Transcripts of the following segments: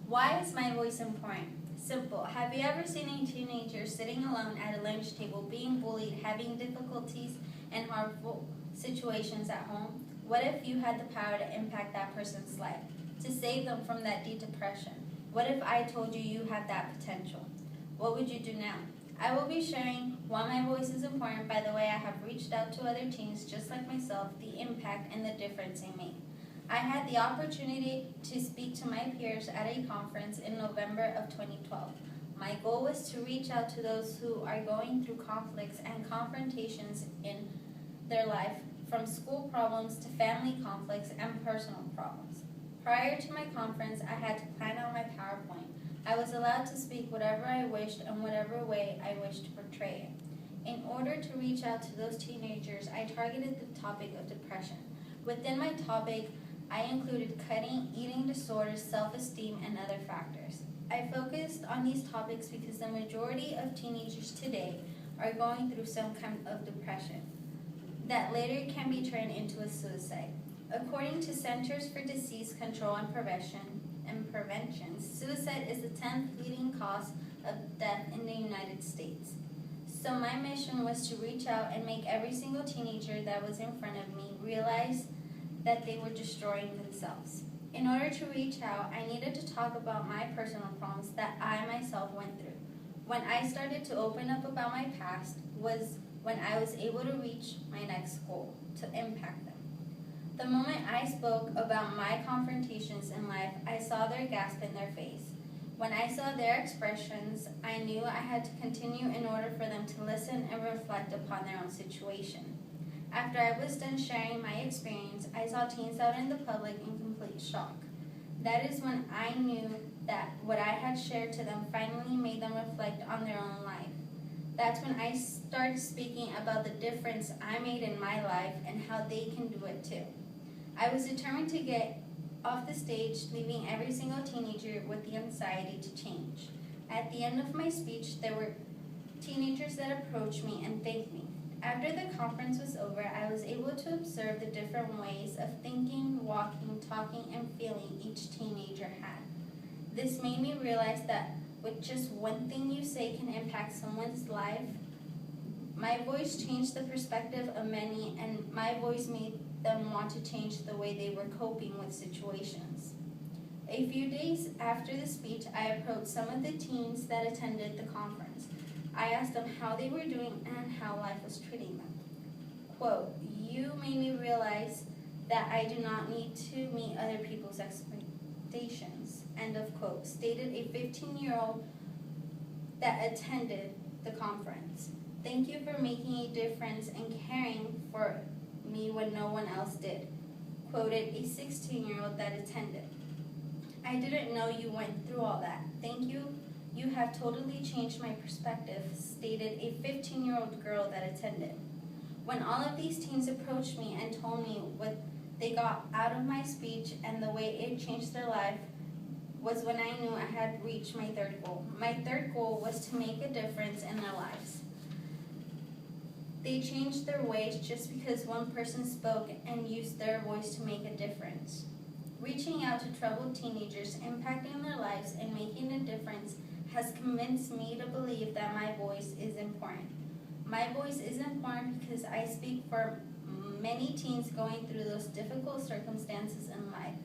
Why is my voice important? Simple. Have you ever seen a teenager sitting alone at a lunch table, being bullied, having difficulties and harmful situations at home? What if you had the power to impact that person's life, to save them from that deep depression? What if I told you you have that potential? What would you do now? I will be sharing why my voice is important by the way I have reached out to other teens just like myself, the impact and the difference they make. I had the opportunity to speak to my peers at a conference in November of 2012. My goal was to reach out to those who are going through conflicts and confrontations in their life, from school problems to family conflicts and personal problems. Prior to my conference, I had to plan out my PowerPoint. I was allowed to speak whatever I wished and whatever way I wished to portray it. In order to reach out to those teenagers, I targeted the topic of depression. Within my topic, I included cutting, eating disorders, self-esteem, and other factors. I focused on these topics because the majority of teenagers today are going through some kind of depression that later can be turned into a suicide. According to Centers for Disease Control and Prevention, suicide is the 10th leading cause of death in the United States. So my mission was to reach out and make every single teenager that was in front of me realize that they were destroying themselves. In order to reach out, I needed to talk about my personal problems that I myself went through. When I started to open up about my past was when I was able to reach my next goal, to impact them. The moment I spoke about my confrontations in life, I saw their gasp in their face. When I saw their expressions, I knew I had to continue in order for them to listen and reflect upon their own situation. After I was done sharing my experience, I saw teens out in the public in complete shock. That is when I knew that what I had shared to them finally made them reflect on their own life. That's when I started speaking about the difference I made in my life and how they can do it too. I was determined to get off the stage, leaving every single teenager with the anxiety to change. At the end of my speech, there were teenagers that approached me and thanked me. After the conference was over, I was able to observe the different ways of thinking, walking, talking, and feeling each teenager had. This made me realize that with just one thing you say can impact someone's life. My voice changed the perspective of many, and my voice made them want to change the way they were coping with situations. A few days after the speech, I approached some of the teens that attended the conference. I asked them how they were doing and how life was treating them. Quote, "You made me realize that I do not need to meet other people's expectations," end of quote, stated a 15-year-old that attended the conference. "Thank you for making a difference and caring for me when no one else did," quoted a 16-year-old that attended. "I didn't know you went through all that. Thank you. You have totally changed my perspective," stated a 15-year-old girl that attended. When all of these teens approached me and told me what they got out of my speech and the way it changed their life, was when I knew I had reached my third goal. My third goal was to make a difference in their lives. They changed their ways just because one person spoke and used their voice to make a difference. Reaching out to troubled teenagers, impacting their lives, and making a difference has convinced me to believe that my voice is important. My voice is important because I speak for many teens going through those difficult circumstances in life.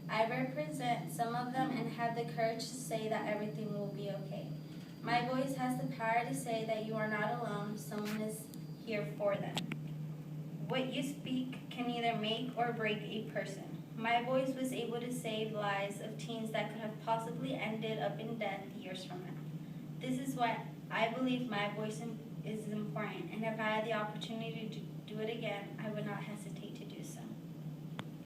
I represent some of them and have the courage to say that everything will be okay. My voice has the power to say that you are not alone, someone is here for them. What you speak can either make or break a person. My voice was able to save lives of teens that could have possibly ended up in death years from now. This is why I believe my voice is important, and if I had the opportunity to do it again, I would not hesitate